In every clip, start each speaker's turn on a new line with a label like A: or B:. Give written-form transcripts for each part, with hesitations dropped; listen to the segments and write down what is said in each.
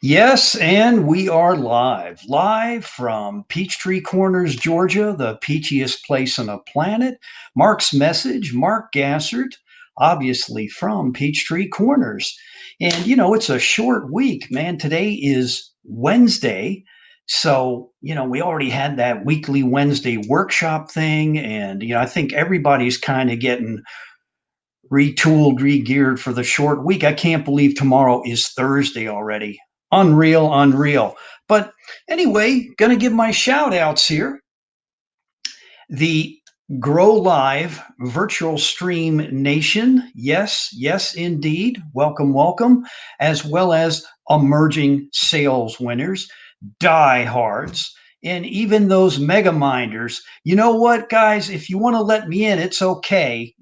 A: Yes, and we are live from Peachtree Corners, Georgia, the peachiest place on the planet. Mark's message, Mark Gassert, obviously from Peachtree Corners. And, it's a short week, man. Today is Wednesday. So, we already had that weekly Wednesday workshop thing. And, I think everybody's kind of getting retooled, regeared for the short week. I can't believe tomorrow is Thursday already. Unreal, unreal. But anyway, going to give my shout outs here. The Grow Live Virtual Stream Nation. Yes, yes, indeed. Welcome, welcome. As well as emerging sales winners, diehards, and even those mega minders. You know what, guys? If you want to let me in, it's okay.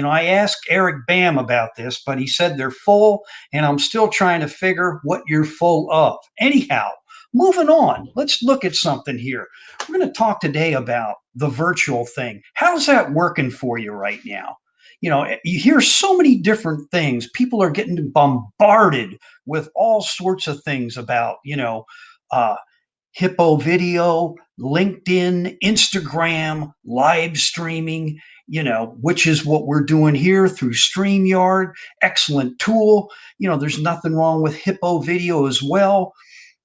A: I asked Eric Bam about this, but he said they're full, and I'm still trying to figure what you're full of. Anyhow, moving on. Let's look at something here. We're going to talk today about the virtual thing. How's that working for you right now? You hear so many different things. People are getting bombarded with all sorts of things about, uh, Hippo Video, LinkedIn, Instagram, live streaming, which is what we're doing here through StreamYard. Excellent tool. There's nothing wrong with Hippo Video as well.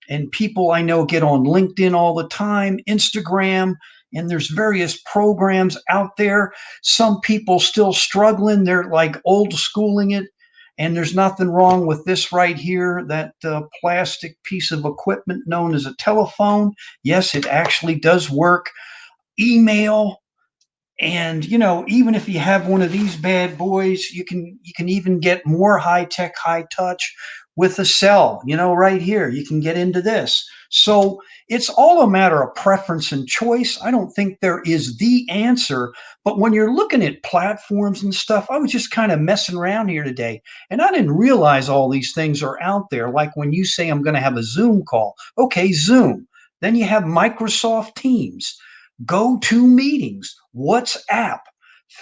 A: And people I know get on LinkedIn all the time, Instagram, and there's various programs out there. Some people still struggling. They're like old schooling it. And there's nothing wrong with this right here, that plastic piece of equipment known as a telephone. Yes, it actually does work. Email, and even if you have one of these bad boys, you can even get more high tech, high touch with a cell. Right here, you can get into this. So it's all a matter of preference and choice. I don't think there is the answer, but when you're looking at platforms and stuff, I was just kind of messing around here today, and I didn't realize all these things are out there. Like when you say I'm going to have a Zoom call, okay, Zoom. Then you have Microsoft Teams, Go-To Meetings, WhatsApp,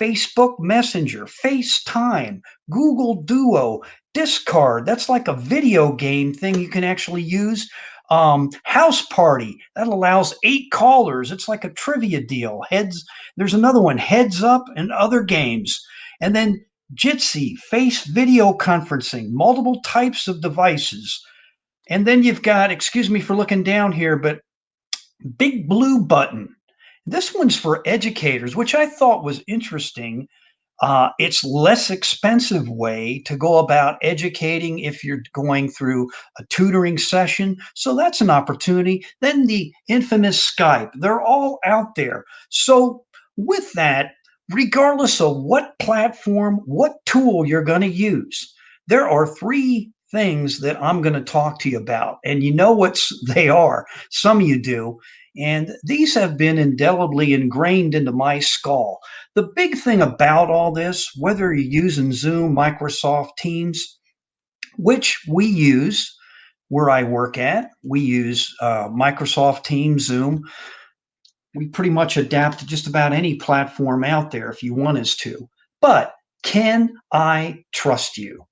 A: Facebook Messenger, FaceTime, Google Duo, Discard. That's like a video game thing you can actually use. House Party, that allows 8 callers. It's like a trivia deal. There's another one, Heads Up, and other games. And then Jitsi, face video conferencing, multiple types of devices. And then you've got, excuse me for looking down here, but Big Blue Button. This one's for educators, which I thought was interesting. It's less expensive way to go about educating if you're going through a tutoring session. So that's an opportunity. Then the infamous Skype. They're all out there. So with that, regardless of what platform, what tool you're going to use, there are three things that I'm going to talk to you about. And you know what they are. Some of you do. And these have been indelibly ingrained into my skull. The big thing about all this, whether you're using Zoom, Microsoft Teams, which we use where I work at, we use Microsoft Teams, Zoom. We pretty much adapt to just about any platform out there if you want us to. But can I trust you?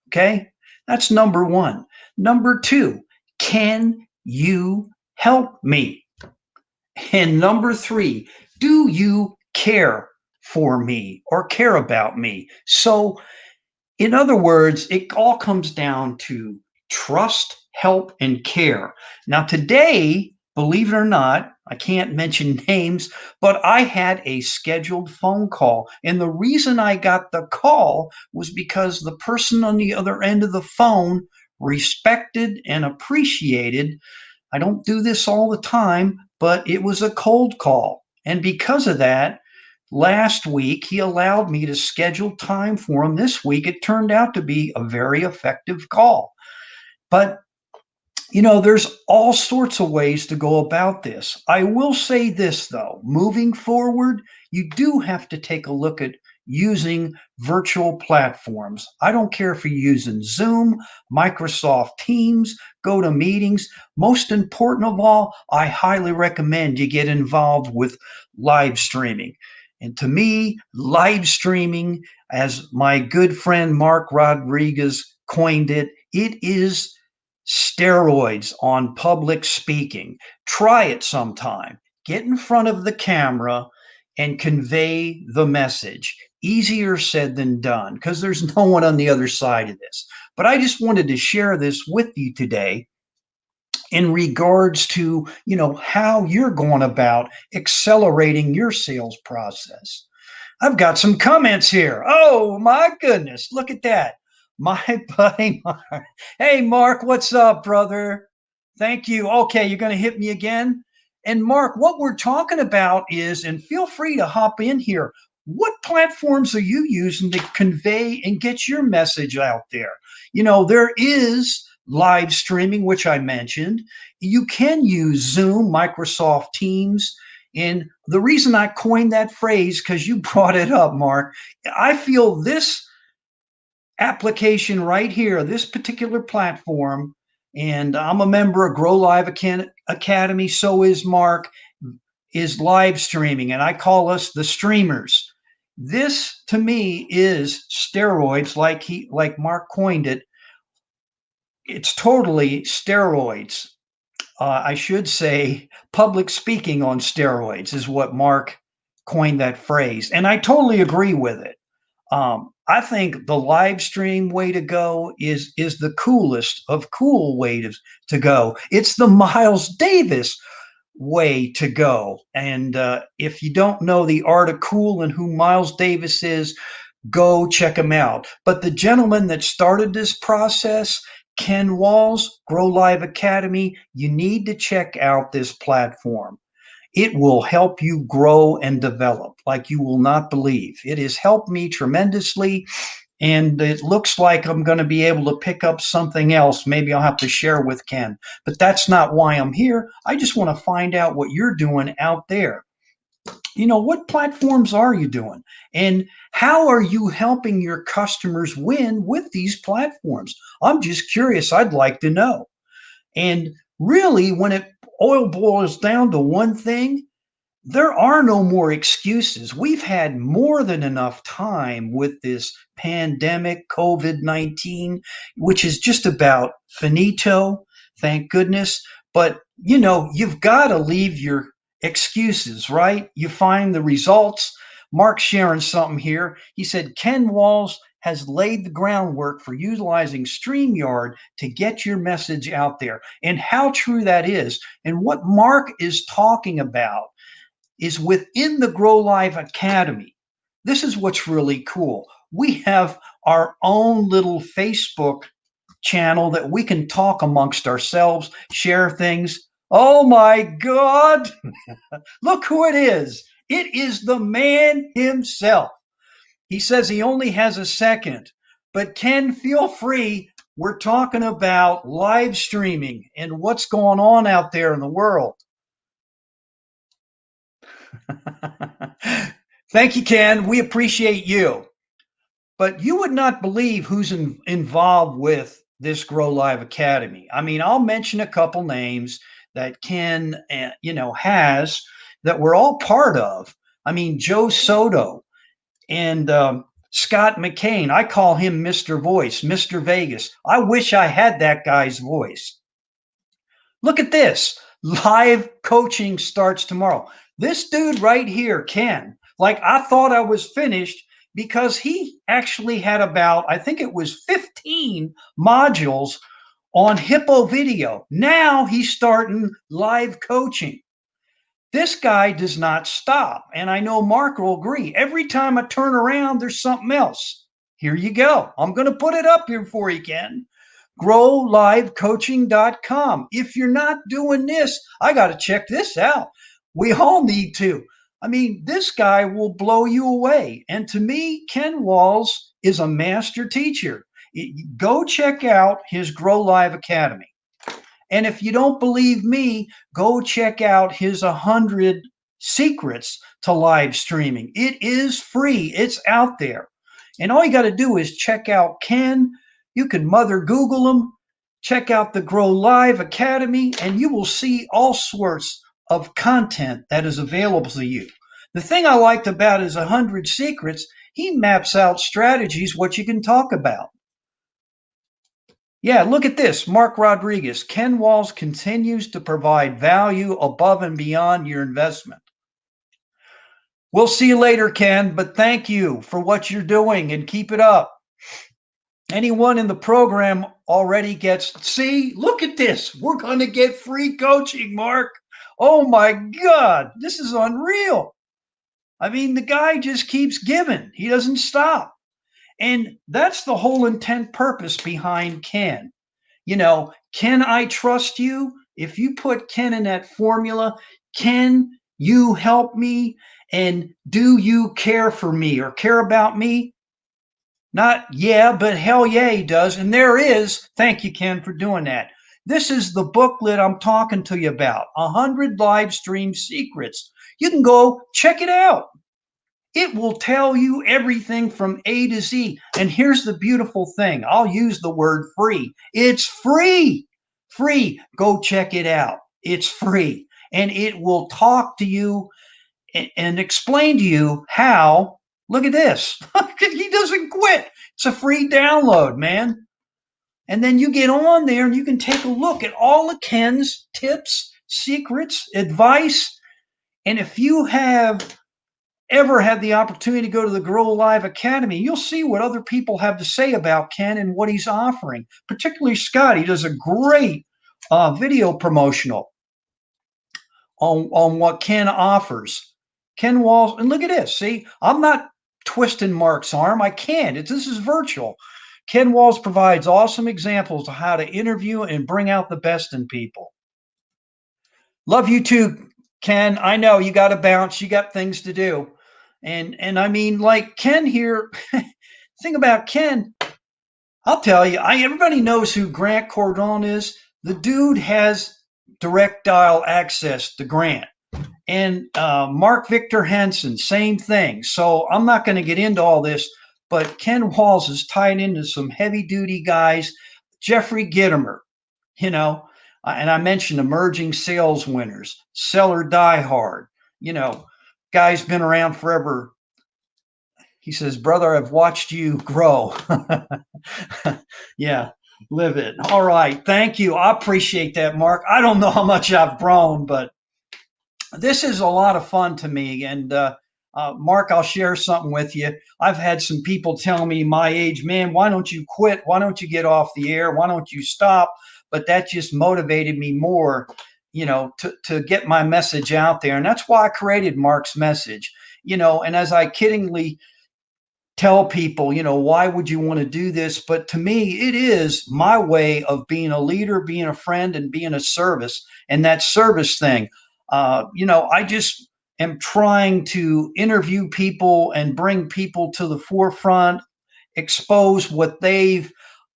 A: Okay, that's number one. Number two, can you help me? And number three, do you care for me or care about me? So, in other words, it all comes down to trust, help, and care. Now, today, believe it or not, I can't mention names, but I had a scheduled phone call. And the reason I got the call was because the person on the other end of the phone respected and appreciated. I don't do this all the time, but it was a cold call. And because of that, last week he allowed me to schedule time for him this week. It turned out to be a very effective call. But there's all sorts of ways to go about this. I will say this, though, moving forward, you do have to take a look at using virtual platforms. I don't care if you're using Zoom, Microsoft Teams, GoToMeetings. Most important of all, I highly recommend you get involved with live streaming. And to me, live streaming, as my good friend Mark Rodriguez coined it, it is Steroids on public speaking. Try it sometime. Get in front of the camera and convey the message. Easier said than done because there's no one on the other side of this. But I just wanted to share this with you today in regards to, how you're going about accelerating your sales process. I've got some comments here. Oh my goodness, look at that. My buddy Mark. Hey Mark, what's up, brother? Thank you. Okay, you're going to hit me again. And Mark, what we're talking about is, and feel free to hop in here, what platforms are you using to convey and get your message out there? There is live streaming, which I mentioned. You can use Zoom, Microsoft Teams. And the reason I coined that phrase, because you brought it up, Mark, I feel this application right here, this particular platform, and I'm a member of Grow Live Academy, so is Mark, is live streaming, and I call us the streamers. This to me is steroids, like Mark coined it. It's totally steroids. I should say public speaking on steroids is what Mark coined that phrase. And I totally agree with it. I think the live stream way to go is the coolest of cool ways to go. It's the Miles Davis way to go. And if you don't know the art of cool and who Miles Davis is, go check him out. But the gentleman that started this process, Ken Walls, Grow Live Academy, you need to check out this platform. It will help you grow and develop like you will not believe. It has helped me tremendously. And it looks like I'm going to be able to pick up something else. Maybe I'll have to share with Ken. But that's not why I'm here. I just want to find out what you're doing out there. What platforms are you doing? And how are you helping your customers win with these platforms? I'm just curious. I'd like to know. And really, when it oil boils down to one thing, there are no more excuses. We've had more than enough time with this pandemic, COVID 19, which is just about finito, thank goodness. But, you've got to leave your excuses, right? You find the results. Mark's sharing something here. He said, Ken Walls has laid the groundwork for utilizing StreamYard to get your message out there. And how true that is. And what Mark is talking about is within the Grow Live Academy. This is what's really cool. We have our own little Facebook channel that we can talk amongst ourselves, share things. Oh my God, look who it is. It is the man himself. He says he only has a second, but Ken, feel free. We're talking about live streaming and what's going on out there in the world. Thank you, Ken. We appreciate you. But you would not believe who's involved with this Grow Live Academy. I mean, I'll mention a couple names that Ken, has that we're all part of. I mean, Joe Soto and Scott McCain. I call him Mr. Voice, Mr. Vegas. I wish I had that guy's voice. Look at this. Live coaching starts tomorrow. This dude right here, Ken, like I thought I was finished because he actually had about, I think it was 15 modules on Hippo Video. Now he's starting live coaching. This guy does not stop. And I know Mark will agree. Every time I turn around, there's something else. Here you go. I'm going to put it up here for you, Ken. GrowLiveCoaching.com. If you're not doing this, I got to check this out. We all need to. I mean, this guy will blow you away. And to me, Ken Walls is a master teacher. Go check out his Grow Live Academy. And if you don't believe me, go check out his 100 secrets to live streaming. It is free. It's out there. And all you got to do is check out Ken. You can mother Google him, check out the Grow Live Academy, and you will see all sorts of content that is available to you. The thing I liked about his 100 secrets, he maps out strategies, what you can talk about. Yeah, look at this. Mark Rodriguez. Ken Walls continues to provide value above and beyond your investment. We'll see you later, Ken, but thank you for what you're doing and keep it up. Anyone in the program already gets, see, look at this. We're going to get free coaching, Mark. Oh my God, this is unreal. I mean, the guy just keeps giving, he doesn't stop. And that's the whole intent purpose behind Ken. Can I trust you? If you put Ken in that formula, can you help me? And do you care for me or care about me? Not yeah, but hell yeah, he does. And there is, thank you, Ken, for doing that. This is the booklet I'm talking to you about 100 live stream secrets. You can go check it out. It will tell you everything from A to Z. And here's the beautiful thing, I'll use the word free. It's free. Free. Go check it out. It's free. And it will talk to you and explain to you how. Look at this. He doesn't quit. It's a free download, man. And then you get on there and you can take a look at all of Ken's tips, secrets, advice. And if you have ever had the opportunity to go to the Grow Live Academy, you'll see what other people have to say about Ken and what he's offering. Particularly Scott, he does a great video promotional on what Ken offers. Ken Walls, and look at this. See, I'm not twisting Mark's arm. I can't. This is virtual. Ken Walls provides awesome examples of how to interview and bring out the best in people. Love you too, Ken. I know you got to bounce. You got things to do. And I mean, like Ken here, thing about Ken, I'll tell you, everybody knows who Grant Cardone is. The dude has direct dial access to Grant. And Mark Victor Hansen, same thing. So I'm not going to get into all this, but Ken Walls is tied into some heavy duty guys. Jeffrey Gitomer, you know, and I mentioned emerging sales winners, seller diehard, guy's been around forever. He says, brother, I've watched you grow. Yeah, live it. All right. Thank you. I appreciate that, Mark. I don't know how much I've grown, but this is a lot of fun to me. And Mark, I'll share something with you. I've had some people tell me my age, man, why don't you quit? Why don't you get off the air? Why don't you stop? But that just motivated me more, to get my message out there. And that's why I created Mark's Message, and as I kiddingly tell people, why would you want to do this? But to me, it is my way of being a leader, being a friend, and being a service. And that service thing, I just am trying to interview people and bring people to the forefront, expose what they've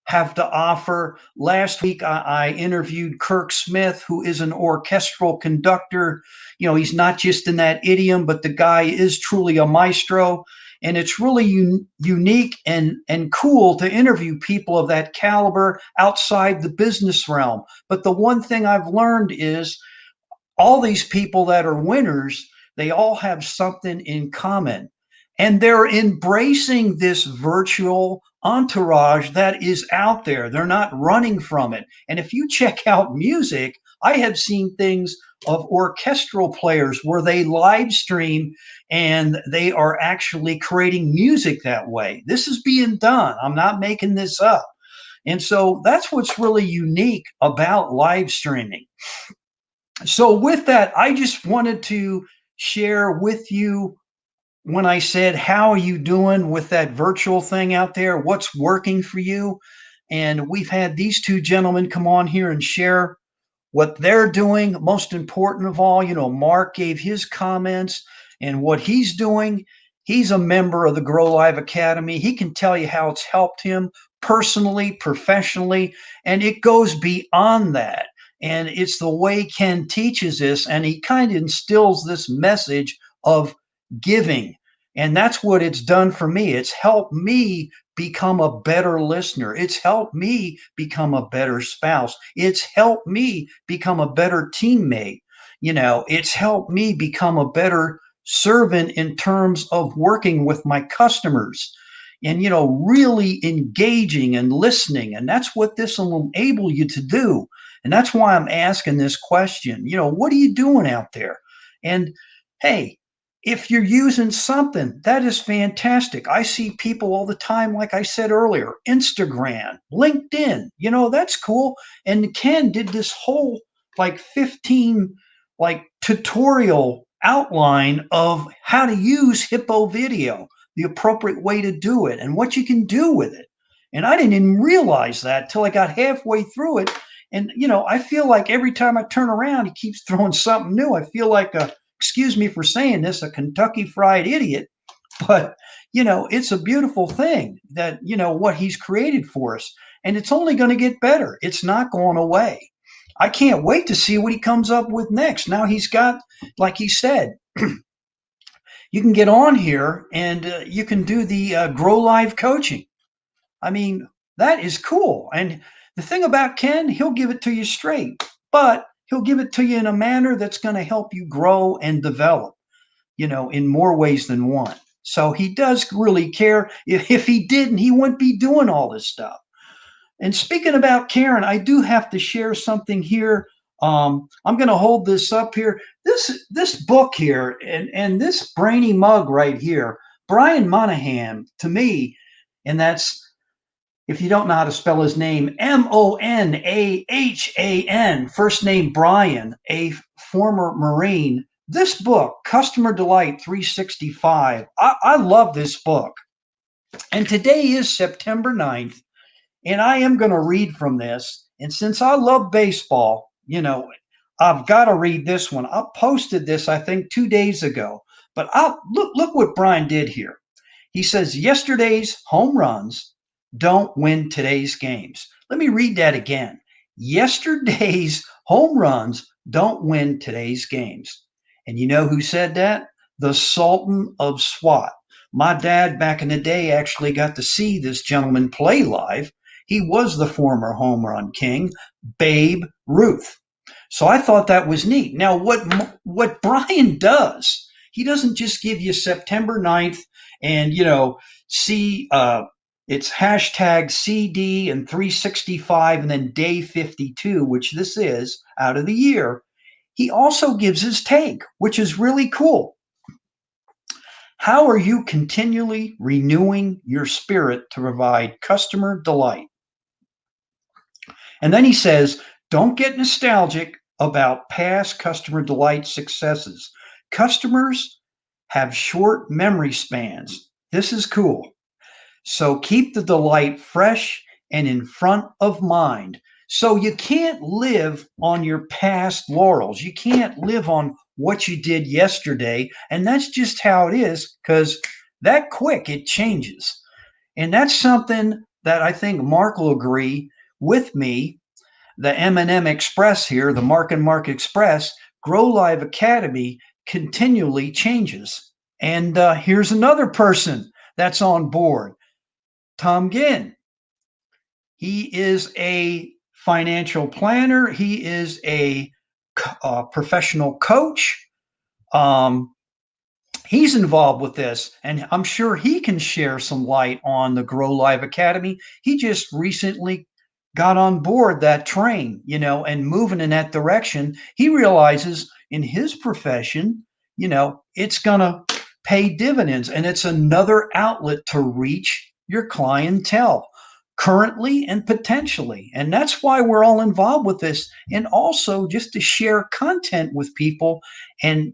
A: have to offer. Last week, I interviewed Kirk Smith, who is an orchestral conductor. He's not just in that idiom, but the guy is truly a maestro. And it's really unique and cool to interview people of that caliber outside the business realm. But the one thing I've learned is all these people that are winners, they all have something in common. And they're embracing this virtual entourage that is out there. They're not running from it. And if you check out music, I have seen things of orchestral players where they live stream and they are actually creating music that way. This is being done. I'm not making this up. And so that's what's really unique about live streaming. So, with that, I just wanted to share with you when I said, how are you doing with that virtual thing out there? What's working for you? And we've had these two gentlemen come on here and share what they're doing. Most important of all, Mark gave his comments and what he's doing. He's a member of the Grow Live Academy. He can tell you how it's helped him personally, professionally, and it goes beyond that. And it's the way Ken teaches this, and he kind of instills this message of giving. And that's what it's done for me. It's helped me become a better listener. It's helped me become a better spouse. It's helped me become a better teammate. It's helped me become a better servant in terms of working with my customers. and, really engaging and listening. And that's what this will enable you to do. And that's why I'm asking this question. What are you doing out there? And hey, if you're using something, that is fantastic. I see people all the time, like I said earlier, Instagram, LinkedIn, that's cool. And Ken did this whole like 15 like tutorial outline of how to use Hippo Video, the appropriate way to do it, and what you can do with it. And I didn't even realize that till I got halfway through it. And I feel like every time I turn around, he keeps throwing something new. I feel like excuse me for saying this, a Kentucky Fried Idiot, but it's a beautiful thing that what he's created for us, and it's only going to get better. It's not going away. I can't wait to see what he comes up with next. Now he's got, like he said, you can get on here and you can do the Grow Live coaching. I mean, that is cool. And the thing about Ken, he'll give it to you straight, but he'll give it to you in a manner that's going to help you grow and develop, in more ways than one. So he does really care. If he didn't, he wouldn't be doing all this stuff. And speaking about Karen, I do have to share something here. I'm going to hold this up here. This book here and this brainy mug right here, Brian Monahan, to me, and that's, if you don't know how to spell his name, Monahan, first name Brian, a former Marine. This book, Customer Delight 365, I love this book. And today is September 9th. And I am going to read from this. And since I love baseball, I've got to read this one. I posted this, I think, 2 days ago. But look what Brian did here. He says, yesterday's home runs don't win today's games. Let me read that again. Yesterday's home runs don't win today's games. And you know who said that? The Sultan of SWAT. My dad back in the day actually got to see this gentleman play live. He was the former home run king, Babe Ruth. So I thought that was neat. Now, what Brian does, he doesn't just give you September 9th and, see, it's hashtag CD and 365 and then day 52, which this is out of the year. He also gives his take, which is really cool. How are you continually renewing your spirit to provide customer delight? And then he says, don't get nostalgic about past customer delight successes. Customers have short memory spans. This is cool. So keep the delight fresh and in front of mind. So you can't live on your past laurels. You can't live on what you did yesterday. And that's just how it is, because that quick it changes. And that's something that I think Mark will agree with me. The M&M Express here, the Mark and Mark Express, Grow Live Academy continually changes. And here's another person that's on board, Tom Ginn. He is a financial planner. He is a professional coach. He's involved with this, and I'm sure he can share some light on the Grow Live Academy. He just recently got on board that train, and moving in that direction. He realizes in his profession, it's going to pay dividends, and it's another outlet to reach your clientele currently and potentially. And that's why we're all involved with this, and also just to share content with people and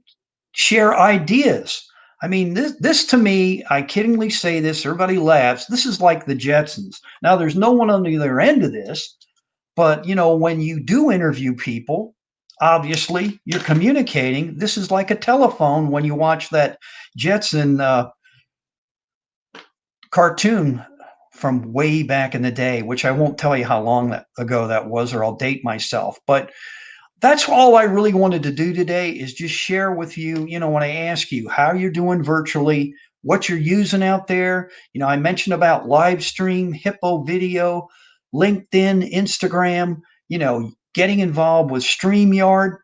A: share ideas. I mean, this to me, I kiddingly say this, everybody laughs. This is like the Jetsons. Now, there's no one on the other end of this, but when you do interview people, obviously you're communicating. This is like a telephone when you watch that Jetson cartoon from way back in the day, which I won't tell you how long ago that was, or I'll date myself. But that's all I really wanted to do today, is just share with you, when I ask you how you're doing virtually, what you're using out there. I mentioned about live stream, Hippo Video, LinkedIn, Instagram, getting involved with StreamYard.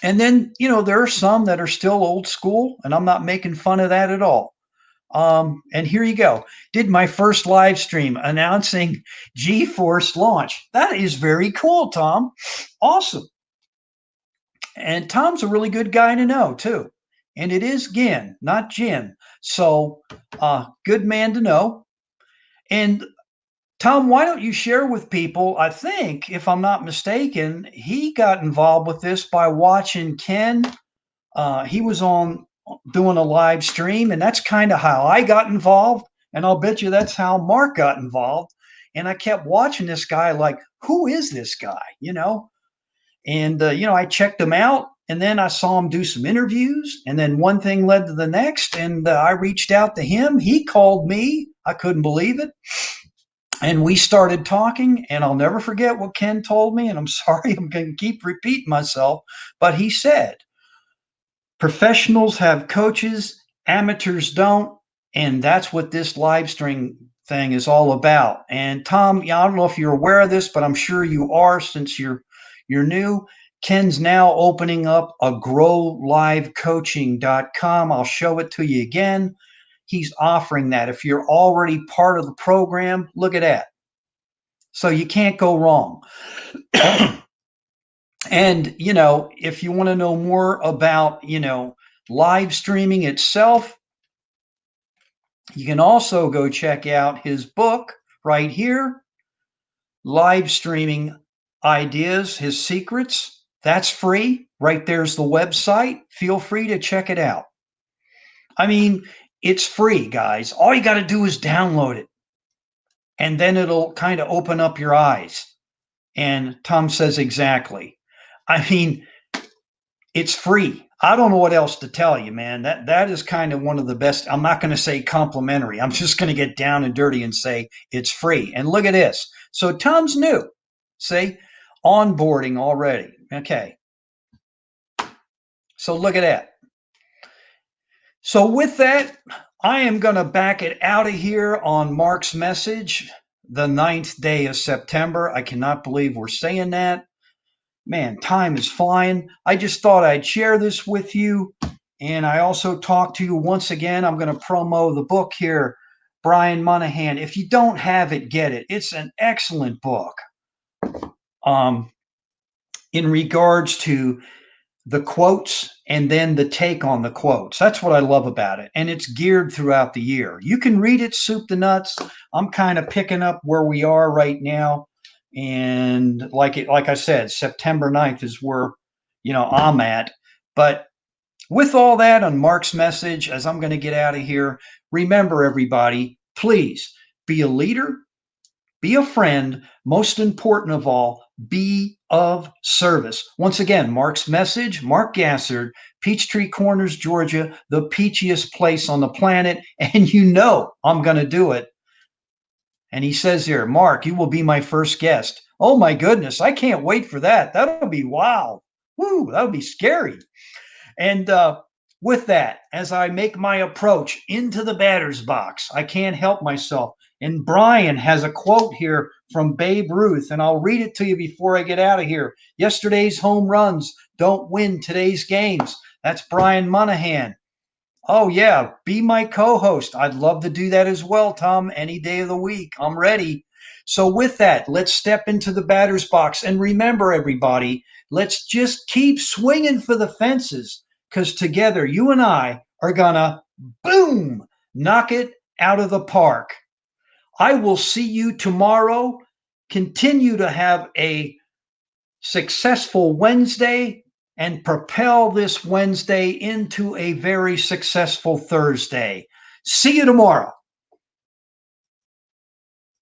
A: And then, there are some that are still old school, and I'm not making fun of that at all. And here you go. Did my first live stream announcing GeForce launch. That is very cool, Tom. Awesome. And Tom's a really good guy to know, too. And it is Gin, not Jin. So, good man to know. And Tom, why don't you share with people? I think, if I'm not mistaken, he got involved with this by watching Ken. He was on doing a live stream, and that's kind of how I got involved. And I'll bet you that's how Mark got involved. And I kept watching this guy, like, who is this guy? And I checked him out, and then I saw him do some interviews, and then one thing led to the next, and I reached out to him. He called me. I couldn't believe it. And we started talking, and I'll never forget what Ken told me. And I'm sorry, I'm going to keep repeating myself, but he said, professionals have coaches, amateurs don't. And that's what this live stream thing is all about. And Tom, yeah, I don't know if you're aware of this, but I'm sure you are since you're new. Ken's now opening up a growlivecoaching.com. I'll show it to you again. He's offering that. If you're already part of the program, look at that. So you can't go wrong. And, if you want to know more about, live streaming itself, you can also go check out his book right here, Live Streaming Ideas, His Secrets. That's free. Right there's the website. Feel free to check it out. I mean, it's free, guys. All you got to do is download it. And then it'll kind of open up your eyes. And Tom says exactly. I mean, it's free. I don't know what else to tell you, man. That is kind of one of the best. I'm not going to say complimentary. I'm just going to get down and dirty and say it's free. And look at this. So Tom's new. See, onboarding already. Okay. So look at that. So with that, I am going to back it out of here on Mark's message, the 9th day of September. I cannot believe we're saying that. Man, time is flying. I just thought I'd share this with you. And I also talked to you once again. I'm going to promo the book here, Brian Monahan. If you don't have it, get it. It's an excellent book. In regards to the quotes and then the take on the quotes. That's what I love about it. And it's geared throughout the year. You can read it soup to nuts. I'm kind of picking up where we are right now. And like I said, September 9th is where, I'm at. But with all that on Mark's message, as I'm going to get out of here, remember everybody, please be a leader, be a friend, most important of all, be of service. Once again, Mark's message, Mark Gassard, Peachtree Corners, Georgia, the peachiest place on the planet. And I'm going to do it. And he says here, Mark, you will be my first guest. Oh my goodness, I can't wait for that. That'll be wow. Woo, that'll be scary. And with that, as I make my approach into the batter's box, I can't help myself. And Brian has a quote here from Babe Ruth, and I'll read it to you before I get out of here. Yesterday's home runs don't win today's games. That's Brian Monahan. Oh, yeah, be my co-host. I'd love to do that as well, Tom, any day of the week. I'm ready. So with that, let's step into the batter's box. And remember, everybody, let's just keep swinging for the fences, because together, you and I are going to, boom, knock it out of the park. I will see you tomorrow. Continue to have a successful Wednesday and propel this Wednesday into a very successful Thursday. See you tomorrow.